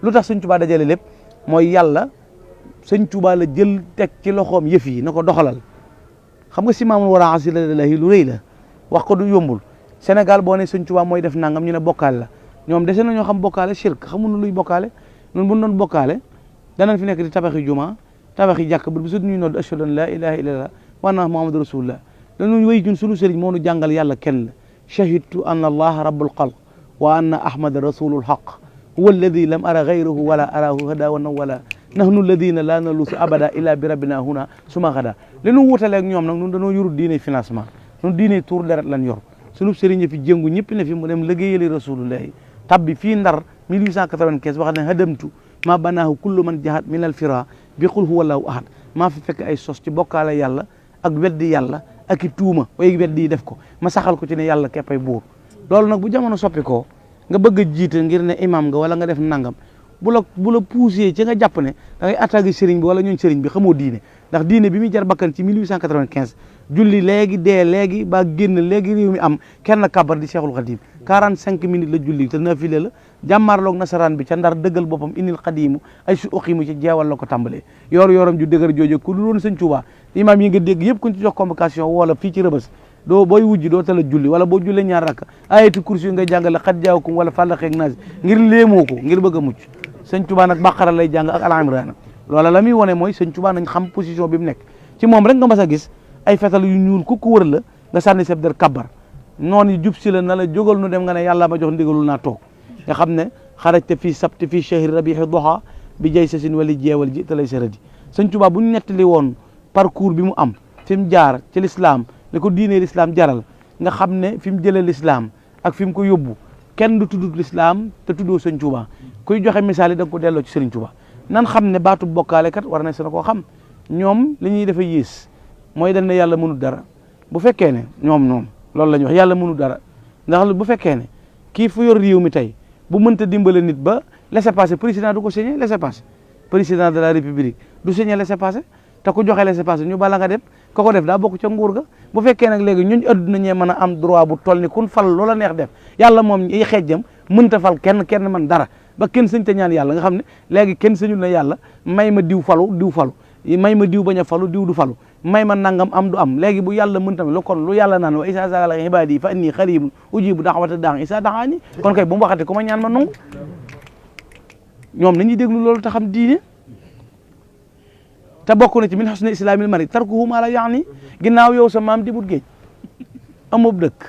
lu tax sëñ Tuubaa dajale lépp mooy yàlla sëñ Tuubaa la jël teg ci loxoom yëf yi na ko doxalal xam nga si maamul war a asilahi lu rëy la wax ko du yombul Sénégal boo ne sëñ Tuubaa mooy def nangam ñu ne bokkaale la ñoom dese na ñoo xam bokkaale shirk xamuñu luy bokkaale ñun bu ñu doon bokkaale danañ fi nekk di tabaxi juma tabaxi jàkk bu su ñuy nodd ashhadu an la ilaha illallah wa anna muhammadu rasulullah dañu wéy ñun sunu sëriñ moo nu jàngal yàlla kenn la shahidtu anna allaha rabbul xalq wa anna ahmada rasulul haq huwa alladi lam ara gayrahu wala arahu hada wa nawala nahnu alladina la nalusu abada illa bi rabbina huna suma xada li nu wutaleeg ñoom nag ñun dañoo yorul diine financement ñun diine tour deret lan yor sunu sëriñ fi jëngu ñëpp ne fi mu dem liggéeyali rasulullahi tabbi fii Ndar 1895 wax ne hadamtu ma banaahu kullu man jahat min al fira bi qul huwa allahu ahad maa fi fekk ay sos ci bokkaale yàlla ak weddi yàlla ak i tuuma way weddi yi def ko ma saxal ko ci ne yàlla képpay buur loolu nag bu jamono soppi ko nga bëgg a jiite ngir ne imam nga wala nga def nangam bu la poussé ci nga jàpp ne da ngay attaqué sëriñ bi wala ñooñ sëriñ bi xamoo diine ndax diine bi muy jar bakkan ci 1895 julli léegi dee léegi ba génn léegi réew mi am kenn kabar di Cheikhul Khadim 45 minutes la julli te nafile la jàmmaarloog nasaraan bi ca Ndar dëggal boppam inil xadimu ay su uqimu ci jeewal la ko tàmbalee yoram ju dëgër jooju ku lu doon sëñ Tuubaa imam yi nga dégg yëpp kuñ ci jox convocation wala fii ci Rëbës doo booy wujji doo tala julli wala boo jullee ñaar rakk ayatu kursi yu ngay jàngale xat jaawakum wala fàllaxeeg naas ngir léemoo ko ngir bëgg a mucc sëñ Tuubaa nag Baqara lay jàng ak Al Imraan loola la muy wone mooy sëñ Tuubaa nañ xam position bi mu nekk ci moom rek nga mas a gis ay fetal yu ñuul ku ko wër la nga sànni seb der kabbar noonu jub si la na la jógal nu dem nga ne yàlla ma jox ndigalul naa toog nga xam ne xarajte fii sabti fii chahri rabihi doxa bi jay sasin wali jeewal ji te lay saradi sëñ Tuubaa bu ñu nettali woon parcours bi mu am fi mu jaar ci l'islam li ko diinee l'islam jaral nga xam ne fi mu jëlee l'islam ak fi mu ko yóbbu kenn du tudd l'islam te tuddoo sëñ Tuubaa kuy joxe misaal yi da nga ko delloo ci sëriñ Tuubaa nan xam ne baatu bokkaale kat war na seen koo xam ñoom li ñuy defa yées mooy dañ ne yàlla mënu dara bu fekkee ne ñoom loolu la ñuy wax yàlla mënu dara ndax bu fekkee ne kii fu yor réew mi tey bu mënta dimbale nit ba laissez-passer président du ko signé laissez-passer président de la république du signé laissez-passer te ku joxe laissez-passer ñu bala nga dem ko ko def daa bokk ca nguur ga bu fekkee nag léegi ñooñu adduna ñee mën a am droit bu toll ni kun fal loola neex def yàlla moom ay xeejjam mënta fal kenn man dara ba kenn sëñ te ñaan yàlla nga xam ne léegi kenn sëñul na yàlla may ma diw falu may ma diw bañ a falu diw du falu may ma nangam am du am léegi bu yàlla mën tamit lu kon lu yàlla naan wa isa sa'alaka ibadi fa inni qaribun ujibu da'wata da'i isa da'ani kon kay bu mu waxati ku ma ñaan ma nangu ñoom nañuy déglu loolu te xam diine te bokk na ci min husni islamil mari tarkuhu ma la yaani ginnaaw yow sa maam di but géej amub dëkk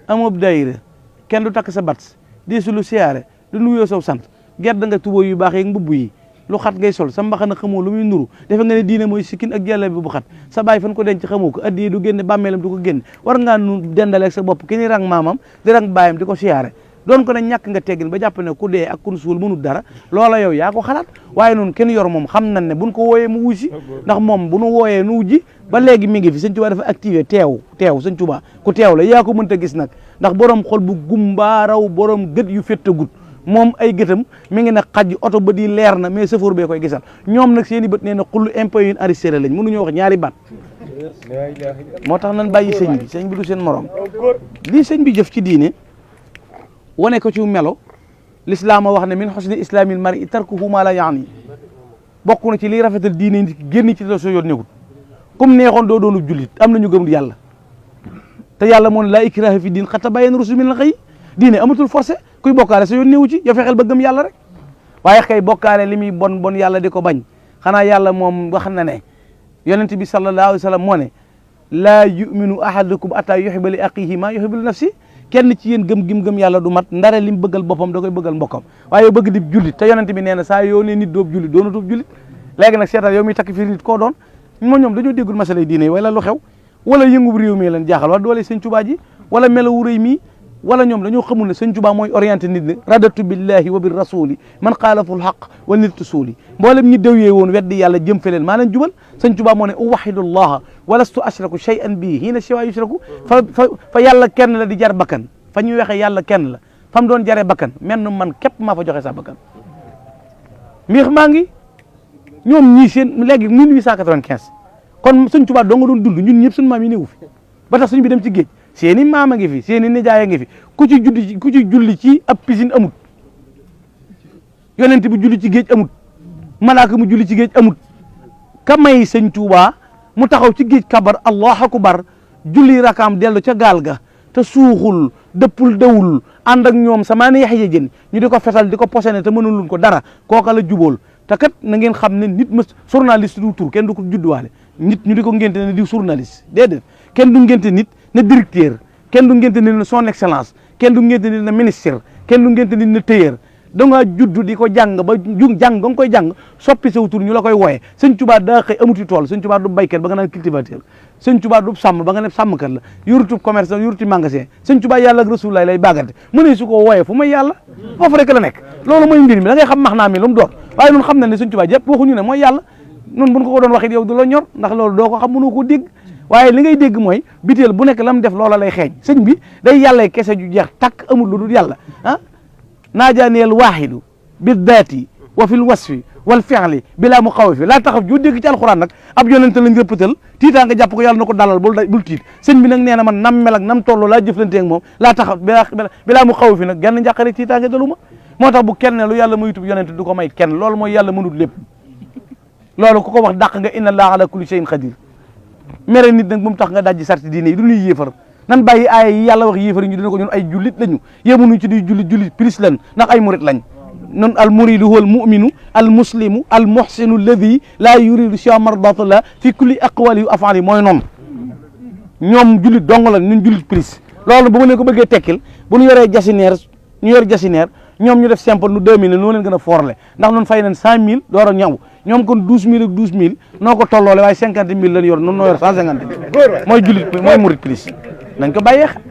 amub dayra kenn du takk sa bat di su lu siyaare du nuyoo saw sant gedd nga tubóo yu baax yeeg mbubb yi lu xat ngay sol sa mbaxana xamoo lu muy nuru defe nga ne diine mooy sikkin ak jàlla bi bu xat sa baay fan ko denc xamoo ko addi du génne bàmmeelam du ko génne war ngaa nu dendaleeg sa bopp ki ni rang maamam di rang baayam di ko siyaare doon ko ne ñàkk nga teggin ba jàpp ne ku dee ak kun suul mënul dara loola yow yaa ko xalaat waaye noonu kenn yor moom xam nañ ne buñ ko wooyee mu wusi ndax moom bu nu wooyee nu wujji ba léegi mi ngi fi sëñ Tuubaa dafa activé teew sëñ Tuubaa ku teew la yaa ko mënta gis nag ndax borom xol bu gumbaaraw borom gët yu féttagut moom ay gëtam mi ngi ne xaj oto bët yi leer na mais chauffeur bee koy gisal ñoom nag seen i bët nee na xullu impôt yu arrêté lañ mënuñoo wax ñaari baat moo tax nan bàyyi sëñ bi du seen morom lii sëñ bi jëf ci diine wane ko ci melo l'islam a wax ne min husni islamil mar'i tarkuhu ma la yaani bokk na ci liy rafetal diine nit génn ci la soo yoon nekkul comme neexoon doo doonu jullit am nañu gëm yàlla te yàlla moo ne laa ikraha fi diin qad tabayyana rushdu minal ghayy diine amatul forcé kuy bokkaale sa yoon newu ci yow fexeel ba gëm yàlla rek waaye kay bokkaale li muy bon yàlla di ko bañ xanaa yàlla moom wax na ne yonent bi sallallahu alayhi wa sallam moo ne laa yuminu ahadukum ataa yuhibba li aqihi ma yuhibbu li nafsi kenn ci yéen gëm yàlla du mat ndare lim bëggal boppam da koy bëggal mbokkam waaye bëgg di jullit te yonent bi nee na saa yoo ne nit doob jullit doonatub jullit léegi nag seetal yow miy takk fii nit koo doon ñoom dañoo déggul masalay diine yi wala lu xew wala yëngub réew mi leen jaaxal wala doole sëñ Tuubaa ji wala melawu rëy mii wala ñoom dañoo xamul ne sëñ Tuubaa mooy orienté nit ne radatu billahi wa bir rasuli man xaalaful xaq wa niltu suuli mboolem ñi déwyee woon weddi yàlla jëm feleen maa leen jubal sëñ Tuubaa moo ne uwahidullaha walastu ashraku shay'an bii hiina siwa yushraku fa yàlla kenn la di jar bakkan fa ñuy waxee yàlla kenn la fa mu doon jaree bakkan menn man képp maa fa joxe sa bakkan miix maa ngi ñoom ñii seen léegi 1895 kon sëñ Tuubaa doo nga doon dund ñun ñëpp suñu maam yi néewu fi ba tax suñu bi dem ci géej seeni maama ngi fi seeni nijaay ngi fi ku ci julli ci ab piscine amut yonent bi julli ci géej amut malaaka mu julli ci géej amut ka may sëñ Tuubaa mu taxaw ci géej kabar allahu akbar julli rakaam dellu ca gaal ga te suuxul dëppul dawul ànd ak ñoom samaani yax jën ñu di ko fetal di ko posene te mënuluñ ko dara kooka la jubóol te kat na ngeen xam ne nit ma journaliste du tur kenn du ko judduwaale nit ñu di ko ngénte ne di journaliste déedéet kenn du ngénte nit ne directeur kenn du ngénte nit ne son excellence kenn du ngénte nit ne ministre kenn du ngénte nit ne tailleur da ngaa juddu di ko jàng ba jàng nga koy jàng soppi saw tur ñu la koy wooye sëñ Tuubaa daa xëy amuti tool sëñ Tuubaa du baykat ba nga naan cultivateur sëñ Tuubaa du sàmm ba nga ne sàmmkat la yorutu commerce yorutu magasin sëñ Tuubaa yàlla ak Rasulullaah lay bàggante mu ne su ko wooyee fu may yàlla foofu rek la nekk loolu mooy mbir mi da ngay xam max naa mi lu mu doon waaye nun xam na ne sëñ Tuubaa jëpp waxuñu ne mooy yàlla nun buñ ko doon waxit yow du la ñor ndax loolu doo ko xam mënoo ko dégg waaye li ngay dégg mooy biteel bu nekk la mu def loola lay xeeñ sëñ bi day yàlla kese ju jeex takk amul lu dul yàlla ah naajaaneel waaxidu bi daati wa fil wasfi wal fi'li bilaa mu xaw fi laa taxaw ju dégg ci alxuraan nag ab yonente lañ rëppatal tiitaa nga jàpp ko yàlla na ko dalal bul tiit sëñ bi nag nee na man nam mel ak nam toll laa jëflante ak moom laa taxaw bilaa mu xaw fi nag genn njàqare tiitaa nga dalu ma moo tax bu kenn ne lu yàlla mayutub yonente du ko may kenn loolu mooy yàlla mënut lépp loolu ku ko wax dàq nga inna allaha ala kulli shay'in qadir mere nit nag bu mu tax nga dajji sarti diine yi du ñuy yéefar nan bàyyi aaya yi yàlla wax yéefar ñu dina ko ñun ay jullit lañu yemunuñ ci di jullit plus lan ndax ay murit lañ non al muridu huwa al muminu al muslimu al muhsinu alladi laa yuridu siwa mardatillah fi kulli aqwali wa afali mooy noonu ñoom jullit dong la ñun jullit plus loolu bu ma leen ko bëggee tekkil bu ñu yoree jasineer ñu yor jasineer ñoom ñu def simple nu 2000 noo leen gën a forle ndax noonu fay nañ 100000 door a ñaw ñoom kon 12000 ak 12000 noo ko tolloole waaye 50000 lañ yor noonu noo yor 150 mooy jullit mooy murit plus nañ ko bàyyee xel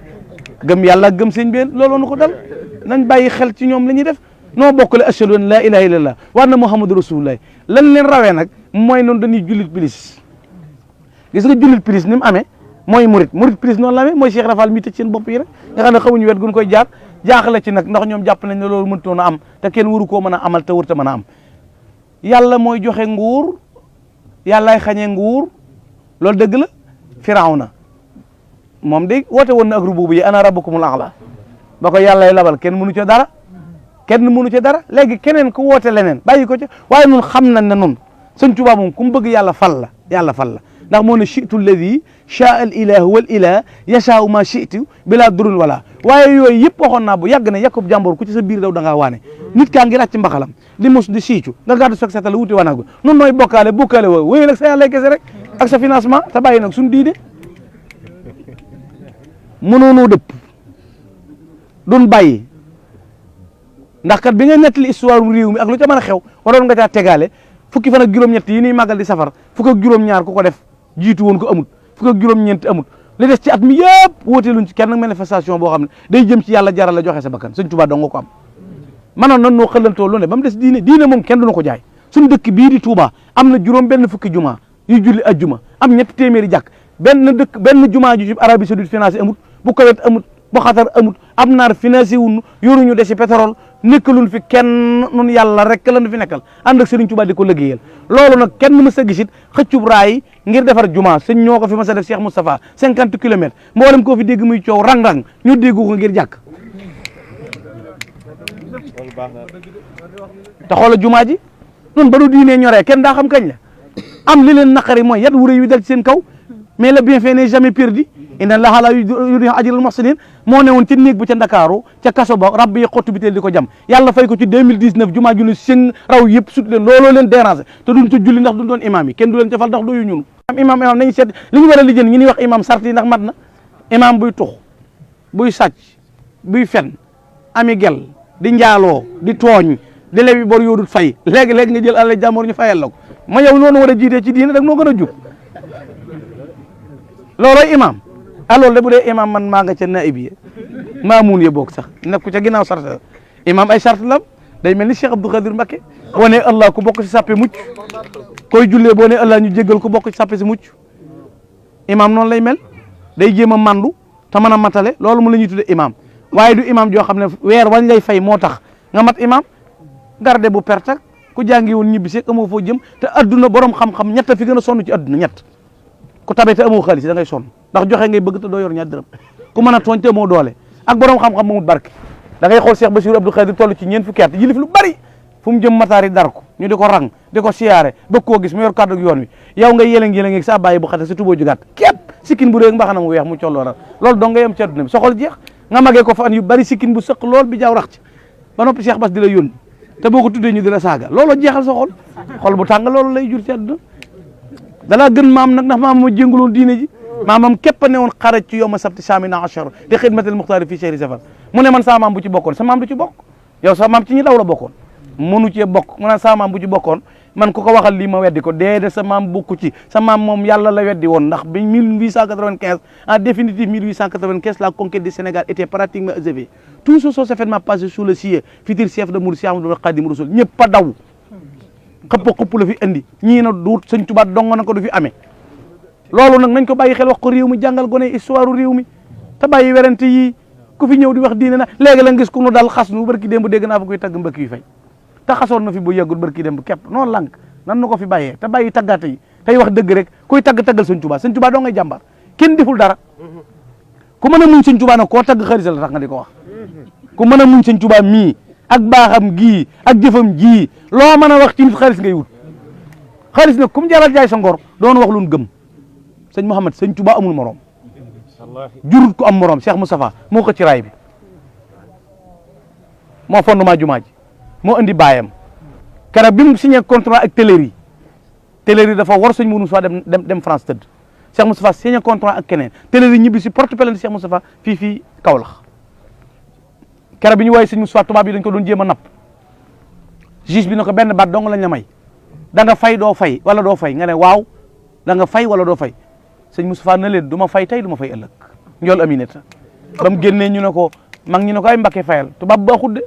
gëm yàlla gëm sëñ bi looloo nu ko dal nañ bàyyi xel ci ñoom la ñuy def noo bokkale ashhadu an laa ilaha illallah wa anna muhammadu rasulullah lan leen rawee nag mooy noonu dañuy jullit plus gis nga jullit plus ni mu amee mooy murit plus noonu la amee mooy Cheikh Rafal mi tëj seen bopp yi rek nga xam ne xamuñu wet gun koy jaar jaaxle ci nag ndax ñoom jàpp nañ ne loolu mënutoon a am te kenn waru koo mën a amal te wërta mën a am yàlla mooy joxe nguur yàllaay xañee nguur loolu dëgg la Firawna moom day woote woon na ak rububu yi ana rabbukumul a'la ba ko yàllay labal kenn mënu ca dara léegi keneen ku woote leneen bàyyi ko ca waaye nun xam nañ ne nun sëñ Tuubaa moom ku mu bëgg yàlla fal la ndax moo ne chitu lladi chaa al ilahu wal ilah yashaau ma chitu bila durul wala waaye yooyu yëpp waxoon naa bu yàgg ne yàkkub jàmbor ku ci sa biir daw da ngaa waane nit kaa ngi ràcc mbaxalam di mus di siicu nga gàddu sok setal wuti wanaagu nun nooy bokkaale woo wéyal ak sa yàlla kese rek ak sa financement te bàyyi nag suñu diine mënoonoo dëpp duñ bàyyi ndax kat bi nga nettali histoire réew mi ak lu ca mën a xew waroon nga caa tegaale fukki fan ak juróom-ñett yi ñuy màggal di safar fukk ak juróom-ñaar ku ko def jiitu woon ko amut fukk ak juróom-ñeent amut li des ci at mi yëpp wóoteeluñ ci kenn manifestation boo xam ne day jëm ci yàlla jaral la joxe sa bakkan sëñ Tuubaa dong nga ko am manoon nan noo xëlantoo lu ne ba mu des diine moom kenn duna ko jaay suñu dëkk bii di Touba am na juróom benn fukki juma yu julli ajjuma am ñetti téeméeri jàkk benn juma ju ci Arabie Saoudite financé amut bu Koweït amut bu Xatar amut am naar financé wuñu yoruñu desi pétrole nekkaluñ fi kenn nun yàlla rek lañu fi nekkal ànd ak Serigne Touba di ko liggéeyal loolu nag kenn mës a gisit xëccub raay ngir defar juma sëñ ñoo ko fi mës a def Cheikh Moustapha 50 kilomètres mboolem koo fi dégg muy coow rang-rang ñu déggu ko ngir jàkk te xoola juma ji nun ba du diinee ñoree kenn daa xam kañ la am li leen naqari mooy yat wuré yu dal ci seen kaw mais le bienfait n'est jamais perdu inna allaha la yudi'u ajral muhsinin moo ne woon ca néeg ba ca Ndakaaru ca kaso ba rabbi yi xottu bi teel di ko jam yàlla fay ko ci 2019 jumaa ju ne sëng raw yëpp sut leen looloo leen déranger te duñ ca julli ndax duñ doon imam yi kenn du leen ca fal ndax doyu ñun imam nañ seet li ñu war a lijjën ñi ñuy wax imam sart yi ndax mat na imam buy tux buy sàcc buy fen ami gel di njaaloo di tooñ di lebi bor yoodut fay léegi-léegi nga jël àlal jàmbur ñu fayal la ko ma yow noonu war a jiitee ci diine dag noo gën a jub loolooy imam loolu de bu dee imam man maa nga ca naib yi maamuun ye boog sax nekk ca ginnaaw sart imam ay sart la day mel ni Cheikh Abdou Khadir Mbacké boo nee Allah ku bokk ci sàppe mucc koy jullee boo nee Allah ñu jéggal ku bokk ci sàppe si mucc imam noonu lay mel day jéem a mandu te mën a matale loolu mu la ñuy tudde imam waaye du imam joo xam ne weer wañ lay fay moo tax nga mat imam garde bu perte ak ku jàngi woon ñibbi seeg amoo foo jëm te adduna borom xam-xam ñett fi gën a sonn ci adduna ñett ku tabe te amoo xaalis da ngay sonn ndax joxe ngay bëgg te doo yor ñaar dërëm ku mën a tooñ te amoo doole ak borom xam-xam mamut barke da ngay xool Cheikh Bassirou Abdou Khadir toll ci ñeent fukki at yilif lu bari fu mu jëm mataari dar ko ñu di ko rang di ko siyaare bëgg koo gis mu yor kàddu yoon wi yow nga yëlëng-yëlëng sa bàyyi bu xate sa tuboo ju gàtt képp sikkin bu réeg mbaxana mu weex mu collooral loolu dong nga yem ci àdduna bi soxol jeex nga magee ko fan yu bari sikkin bu sëq lool bi jaaw rax ci ba noppi Cheikh Bass di la yónni te boo ko tuddee ñu di la saaga looloo jeexal sa xol bu tàng loolu lay jur ci àdduna dalaa gën maam nag ndax maam moo jénguloon diine ji maamam képp a ne woon xaraj ci yow ma sabti samina achar di xidmatil muxtaari fii chehri safar mu ne man sa maam bu ci bokkoon sa maam du ci bokk yow sa maam ci ñi daw la bokkoon mënu cee bokk mu ne sa maam bu ci bokkoon man ku ko waxal lii ma weddi ko déedéet sa maam bokku ci sa maam moom yàlla la weddi woon ndax bi 1895 en définitive 1895 la conquête du Sénégal était pratiquement achevée tout ce fait passé sous le siège futur chef de Mouride Cheikh Ahmadou Khadim Rassoul ñëpp a daw xëpp la fi indi ñii na duut Sëñ Tuubaa dong na ko du fi amee loolu nag nañ ko bàyyi xel wax ko réew mi jàngal gone histoire réew mi te bàyyi werante yi ku fi ñëw di wax diine na léegi la gis ku nu dal xas nu barki démb dégg naa fa koy tagg mbëkk yu fay te xasoon na fi bu yàggul barki démb képp noonu lànk nan na ko fi bàyyee te bàyyi taggaate yi tey wax dëgg rek kuy taggal Sëñ Tuubaa doo ngay jàmbar kenn deful dara ku mën a muñ Sëñ Tuubaa nag koo tagg xarit la tax nga di ko wax ku mën a muñ Sëñ Tuubaa mii ak baaxam gii ak jëfam jii loo mën a wax ci nit xaalis ngay wut xaalis nag kum jaral jaay sa ngor doon wax lu gëm sëñ Mouhamed Sëñ Tuubaa amul morom jurut ko am morom Cheikh Moustapha moo ko ci raay bi moo fondement jumaa ji moo andi baayam keroog bi mu signé contrat ak Teleri dafa war sëñ Moustapha dem France tëdd Cheikh Moustapha signé contrat ak keneen Teleri ñibbi si porte plainte Cheikh Moustapha fii Kaolack keroog bi ñu woowee sëñ Moustapha tubaab yi dañ ko doon jéem a napp juge bi ne ko benn baat dong lañ la may da nga fay doo fay wala doo fay nga ne waaw da nga fay wala doo fay sëñ Moustapha na leen du ma fay tey du ma fay ëllëg njool Aminata ba mu génnee ñu ne ko mag ñu ne ko ay Mbakke fayal tubaab baaxut de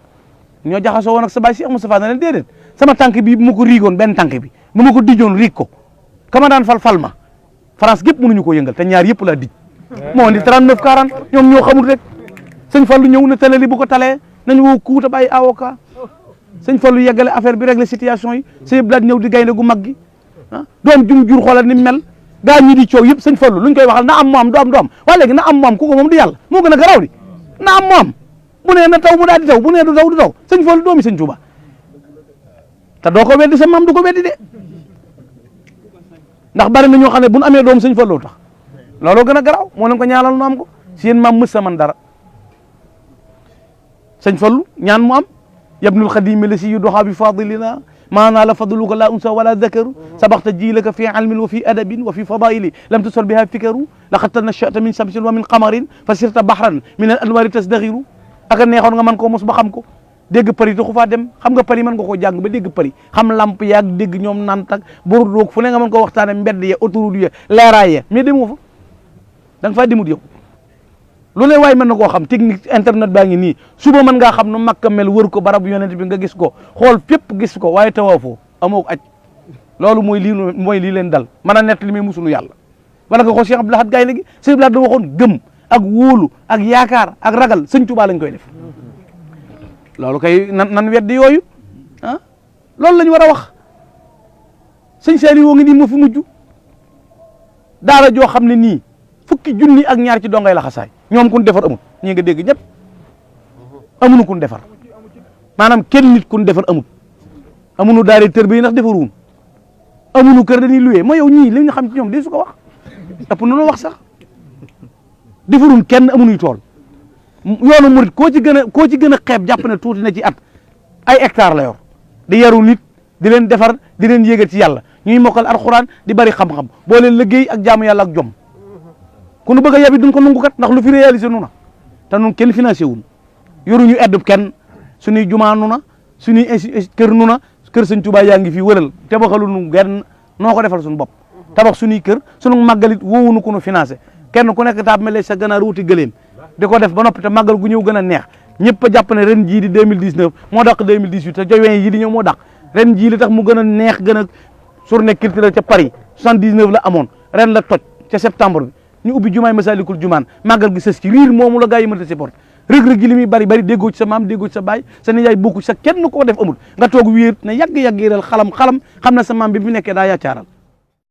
ñoo jaxasoo woon ak sa baay Cheikh Moustapha na leen déedéet sama tànk bi bu ma ko riigoon benn tànk bi bu ma ko dijoon riig ko kama daan fal ma France gépp mënuñu ko yëngal te ñaar yëpp laa dij moo indi 39 40 ñoom ñoo xamul rek sëñ Fallou ñëw na tale li bu ko talee nañu woo kuuta bàyyi avocat sëñ Fallou yeggale affaire bi régler situation yi sëñ Blad ñëw di gaynde gu mag gi ah doom jum jur xoolal ni mel gaa ñi di coow yëpp sëñ Fallou luñ koy waxal na am mu am du am waa léegi na am mu am ku ko moom du yàlla moo gën a garaaw di na am mu am bu nee na taw mu daal di taw bu nee du taw du taw sëñ Fallou doomi sëñ Touba te doo ko weddi sa maam du ko weddi de ndax bari na ñoo xam ne bu nu amee doom sëñ Fallou tax looloo gën a garaaw moo leen ko ñaanal nu am ko si yéen maam mës sa man dara sëñ Fallou ñaan mu am yabnul xadimi la si yu doxaa bi fadilina maanaa la fadluka la unsa wala dakaru sabaxta jiilaka fi ilmin wa fi adabin wa fi fadaili lam tusal biha fikaru laqad tanashata min shamsin wa min qamarin fa sirta bahran min al anwari tasdaxiru aka neexoon nga mën koo mos ba xam ko dégg përi taxu faa dem xam nga përi mën nga koo jàng ba dégg përi xam lamp yaag dégg ñoom nantak bor doog fu ne nga mën koo waxtaane mbedd ya autoroute ya leeraay ya mais demoo fa da nga faa demut yow lu ne waaye mën na koo xam technique internet baa ngi nii suba mën ngaa xam nu Makka mel wër ko barab yonent bi nga gis ko xool fépp gis ko waaye tawaafoo amoo aj loolu mooy lii leen dal mën a nett li muy musulu yàlla wala nga xool Cheikh Abdou Lahad Gaynde gi Cheikh Abdou Lahad da waxoon gëm ak wóolu ak yaakaar ak ragal sëñ Tuubaa lañ koy def loolu kay nan weddi yooyu ah loolu lañ war a wax sëñ Saliou woo ngi nii moo fi mujj daara joo xam ne nii fukki junni ak ñaar ci dongay la xasaay ñoom kun defar amut ñi nga dégg ñëpp amuñu kun defar maanaam kenn nit kun defar amut amuñu daare tër bi ndax defaruwun amuñu kër dañuy luwee ma yow ñii li ñu xam ci ñoom di su ko wax ëpp na wax sax defaruwun kenn amuñuy tool yoonu murit koo ci gën a xeeb jàpp ne tuuti na ci at ay hectare la yor di yaru nit di leen defar di leen yéegal ci yàlla ñuy mokkal alxuraan di bari xam-xam boo leen liggéey ak jaamu yàlla ak jom ku nu bëgg a yabi duñ ko nungu kat ndax lu fi réalisé nu na te nun kenn financé wun yoruñu aide kenn suñuy jumaa nu na suñuy kër nu na kër sëñ Tuubaa yaa ngi fii wëral tabaxalu nu genn noo ko defal suñu bopp tabax suñuy kër suñu màggalit woowunu ku nu financé kenn ku nekk taab mele sa ganaar wuti gëléem di ko def ba noppi te màggal gu ñëw gën a neex ñëpp a jàpp ne ren jii di 2019 moo dàq 2018 te jowen yi di ñëw moo dàq ren jii li tax mu gën a neex gën a journée culturelle ca Paris 79 la amoon ren la toj ca septembre bi ñu ubbi jumaay Masalikul Jumaan màggal gi sës ci riir moomu la gaa yi mënta supporté rëg-rëg gi li muy bari bari déggoo ci sa maam déggoo ci sa baay sa nijaay bokku sa kenn koo def amul nga toog wéer ne yàgg-yàgg yéeral xalam xam na sa maam bi fi nekkee daa yaacaaral